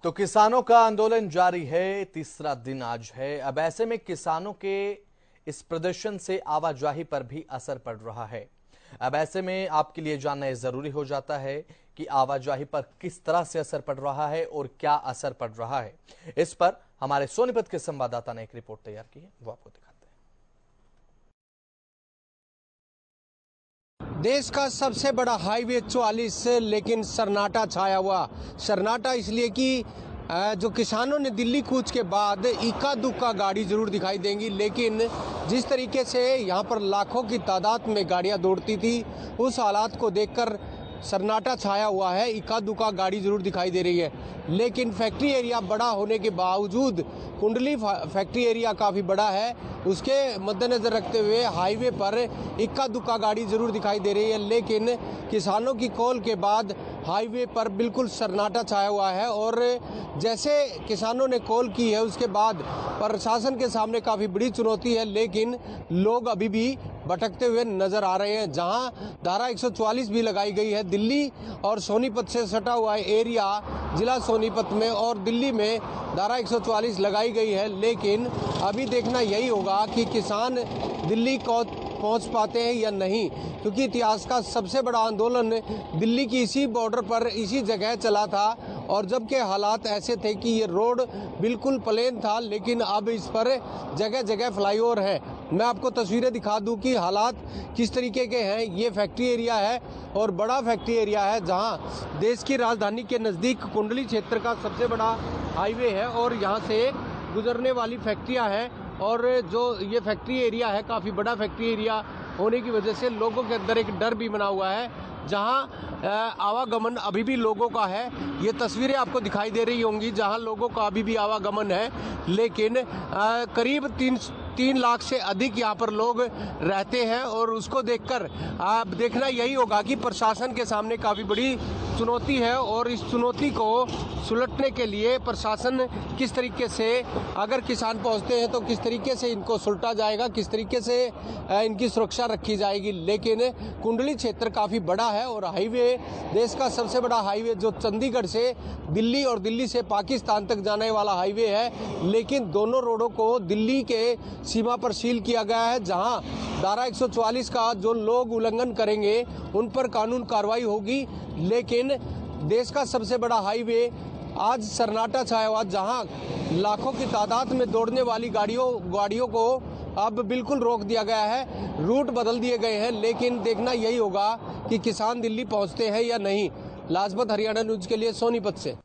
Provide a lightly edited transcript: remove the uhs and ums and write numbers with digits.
तो किसानों का आंदोलन जारी है, तीसरा दिन आज है। अब ऐसे में किसानों के इस प्रदर्शन से आवाजाही पर भी असर पड़ रहा है। अब ऐसे में आपके लिए जानना जरूरी हो जाता है कि आवाजाही पर किस तरह से असर पड़ रहा है और क्या असर पड़ रहा है। इस पर हमारे सोनीपत के संवाददाता ने एक रिपोर्ट तैयार की है, वो आपको दिखाते हैं। देश का सबसे बड़ा हाईवे 44 लेकिन सन्नाटा छाया हुआ। सन्नाटा इसलिए कि जो किसानों ने दिल्ली कूच के बाद इक्का दुक्का गाड़ी जरूर दिखाई देंगी, लेकिन जिस तरीके से यहाँ पर लाखों की तादाद में गाड़ियाँ दौड़ती थी, उस हालात को देखकर सन्नाटा छाया हुआ है। इक्का दुक्का गाड़ी जरूर दिखाई दे रही है, लेकिन फैक्ट्री एरिया बड़ा होने के बावजूद कुंडली फैक्ट्री एरिया काफ़ी बड़ा है, उसके मद्देनज़र रखते हुए हाईवे पर इक्का दुक्का गाड़ी जरूर दिखाई दे रही है। लेकिन किसानों की कॉल के बाद हाईवे पर बिल्कुल सन्नाटा छाया हुआ है और जैसे किसानों ने कॉल की है उसके बाद प्रशासन के सामने काफ़ी बड़ी चुनौती है, लेकिन लोग अभी भी भटकते हुए नजर आ रहे हैं। जहां धारा 144 भी लगाई गई है, दिल्ली और सोनीपत से सटा हुआ एरिया जिला सोनीपत में और दिल्ली में धारा 144 लगाई गई है, लेकिन अभी देखना यही होगा कि किसान दिल्ली को पहुंच पाते हैं या नहीं, क्योंकि इतिहास का सबसे बड़ा आंदोलन दिल्ली की इसी बॉर्डर पर इसी जगह चला था और जबकि हालात ऐसे थे कि ये रोड बिल्कुल प्लेन था, लेकिन अब इस पर जगह जगह फ्लाईओवर है। मैं आपको तस्वीरें दिखा दूं कि हालात किस तरीके के हैं। ये फैक्ट्री एरिया है और बड़ा फैक्ट्री एरिया है, जहां देश की राजधानी के नज़दीक कुंडली क्षेत्र का सबसे बड़ा हाईवे है और यहाँ से गुजरने वाली फैक्ट्रियाँ हैं। और जो ये फैक्ट्री एरिया है, काफ़ी बड़ा फैक्ट्री एरिया होने की वजह से लोगों के अंदर एक डर भी बना हुआ है, जहां आवागमन अभी भी लोगों का है। ये तस्वीरें आपको दिखाई दे रही होंगी जहां लोगों का अभी भी आवागमन है, लेकिन करीब 3 लाख से अधिक यहाँ पर लोग रहते हैं और उसको देखकर आप देखना यही होगा कि प्रशासन के सामने काफ़ी बड़ी चुनौती है और इस चुनौती को सुलटने के लिए प्रशासन किस तरीके से, अगर किसान पहुँचते हैं तो किस तरीके से इनको सुलटा जाएगा, किस तरीके से इनकी सुरक्षा रखी जाएगी। लेकिन कुंडली क्षेत्र काफ़ी बड़ा है और हाईवे देश का सबसे बड़ा हाईवे जो चंडीगढ़ से दिल्ली और दिल्ली से पाकिस्तान तक जाने वाला हाईवे है, लेकिन दोनों रोडों को दिल्ली के सीमा पर सील किया गया है, जहां धारा 144 का जो लोग उल्लंघन करेंगे उन पर कानून कार्रवाई होगी। लेकिन देश का सबसे बड़ा हाईवे आज सन्नाटा छाया हुआ, जहां लाखों की तादाद में दौड़ने वाली गाड़ियों को अब बिल्कुल रोक दिया गया है, रूट बदल दिए गए हैं। लेकिन देखना यही होगा कि किसान दिल्ली पहुंचते हैं या नहीं। लाजपत हरियाणा न्यूज के लिए सोनीपत से।